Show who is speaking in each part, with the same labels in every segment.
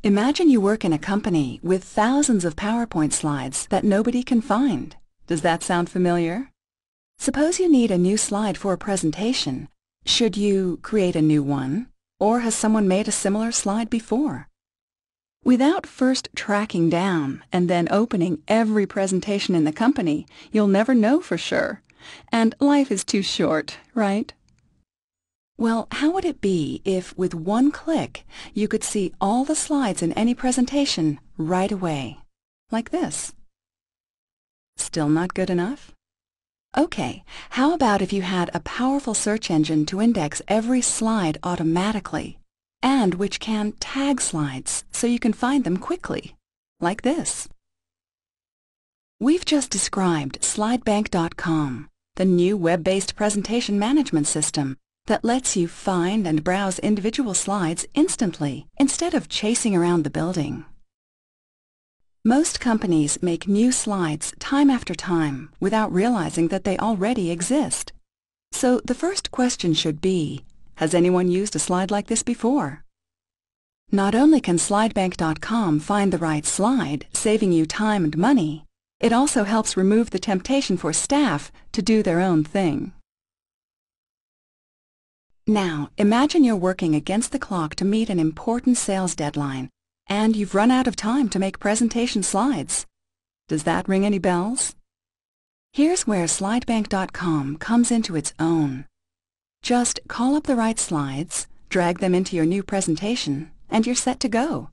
Speaker 1: Imagine you work in a company with thousands of PowerPoint slides that nobody can find. Does that sound familiar? Suppose you need a new slide for a presentation. Should you create a new one? Or has someone made a similar slide before? Without first tracking down and then opening every presentation in the company, you'll never know for sure. And life is too short, right? Well, how would it be if, with one click, you could see all the slides in any presentation right away? Like this. Still not good enough? Okay, how about if you had a powerful search engine to index every slide automatically, and which can tag slides so you can find them quickly? Like this. We've just described SlideBank.com, the new web-based presentation management system that lets you find and browse individual slides instantly instead of chasing around the building. Most companies make new slides time after time without realizing that they already exist. So the first question should be, has anyone used a slide like this before? Not only can SlideBank.com find the right slide, saving you time and money, it also helps remove the temptation for staff to do their own thing. Now, imagine you're working against the clock to meet an important sales deadline, and you've run out of time to make presentation slides. Does that ring any bells? Here's where SlideBank.com comes into its own. Just call up the right slides, drag them into your new presentation, and you're set to go.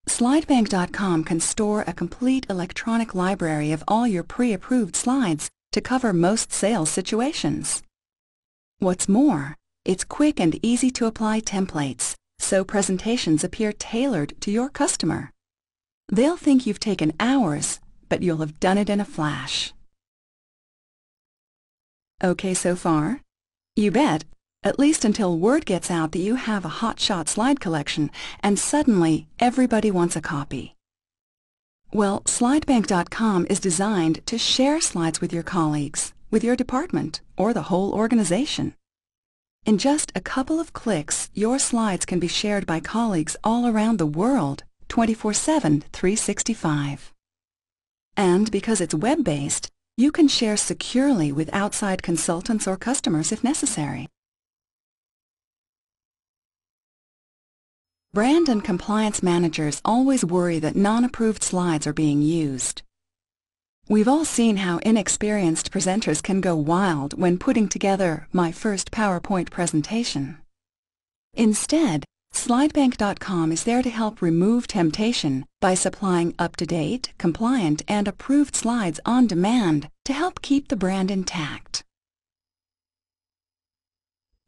Speaker 1: SlideBank.com can store a complete electronic library of all your pre-approved slides to cover most sales situations. What's more, it's quick and easy to apply templates, so presentations appear tailored to your customer. They'll think you've taken hours, but you'll have done it in a flash. Okay so far? You bet, at least until word gets out that you have a hotshot slide collection and suddenly everybody wants a copy. Well, SlideBank.com is designed to share slides with your colleagues, with your department, or the whole organization. In just a couple of clicks, your slides can be shared by colleagues all around the world, 24/7, 365. And because it's web-based, you can share securely with outside consultants or customers if necessary. Brand and compliance managers always worry that non-approved slides are being used. We've all seen how inexperienced presenters can go wild when putting together my first PowerPoint presentation. Instead, SlideBank.com is there to help remove temptation by supplying up-to-date, compliant, and approved slides on demand to help keep the brand intact.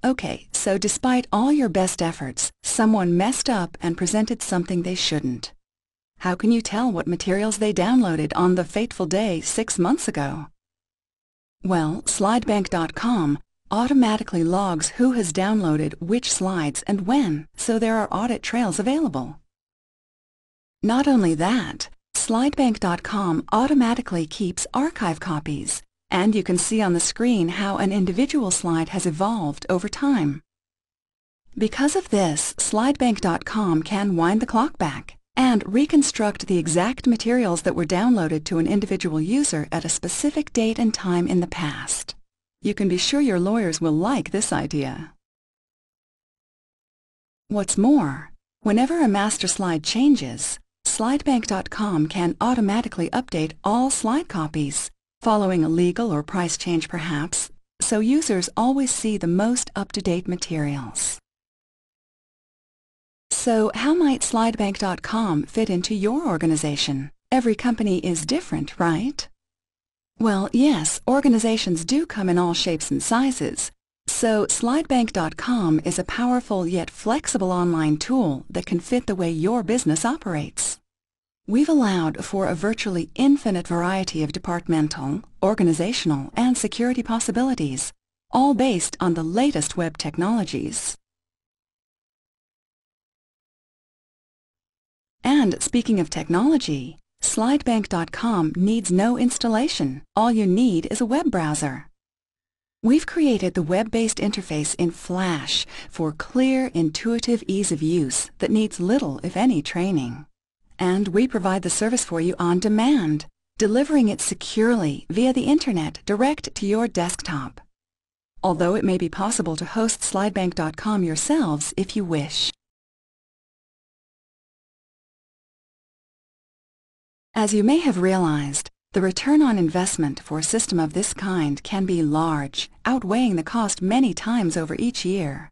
Speaker 1: Okay, so despite all your best efforts, someone messed up and presented something they shouldn't. How can you tell what materials they downloaded on the fateful day 6 months ago? Well, SlideBank.com automatically logs who has downloaded which slides and when, so there are audit trails available. Not only that, SlideBank.com automatically keeps archive copies, and you can see on the screen how an individual slide has evolved over time. Because of this, SlideBank.com can wind the clock back and reconstruct the exact materials that were downloaded to an individual user at a specific date and time in the past. You can be sure your lawyers will like this idea. What's more, whenever a master slide changes, SlideBank.com can automatically update all slide copies, following a legal or price change perhaps, so users always see the most up-to-date materials. So how might SlideBank.com fit into your organization? Every company is different, right? Well, yes, organizations do come in all shapes and sizes. So SlideBank.com is a powerful yet flexible online tool that can fit the way your business operates. We've allowed for a virtually infinite variety of departmental, organizational, and security possibilities, all based on the latest web technologies. And speaking of technology, SlideBank.com needs no installation. All you need is a web browser. We've created the web-based interface in Flash for clear, intuitive ease of use that needs little, if any, training. And we provide the service for you on demand, delivering it securely via the Internet direct to your desktop. Although it may be possible to host slidebank.com yourselves if you wish. As you may have realized, the return on investment for a system of this kind can be large, outweighing the cost many times over each year.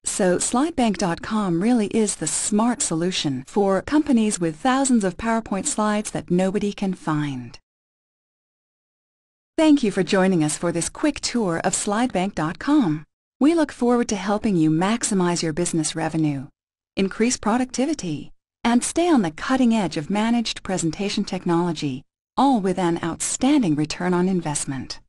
Speaker 1: So slidebank.com really is the smart solution for companies with thousands of PowerPoint slides that nobody can find. Thank you for joining us for this quick tour of slidebank.com. We look forward to helping you maximize your business revenue, increase productivity, and stay on the cutting edge of managed presentation technology, all with an outstanding return on investment.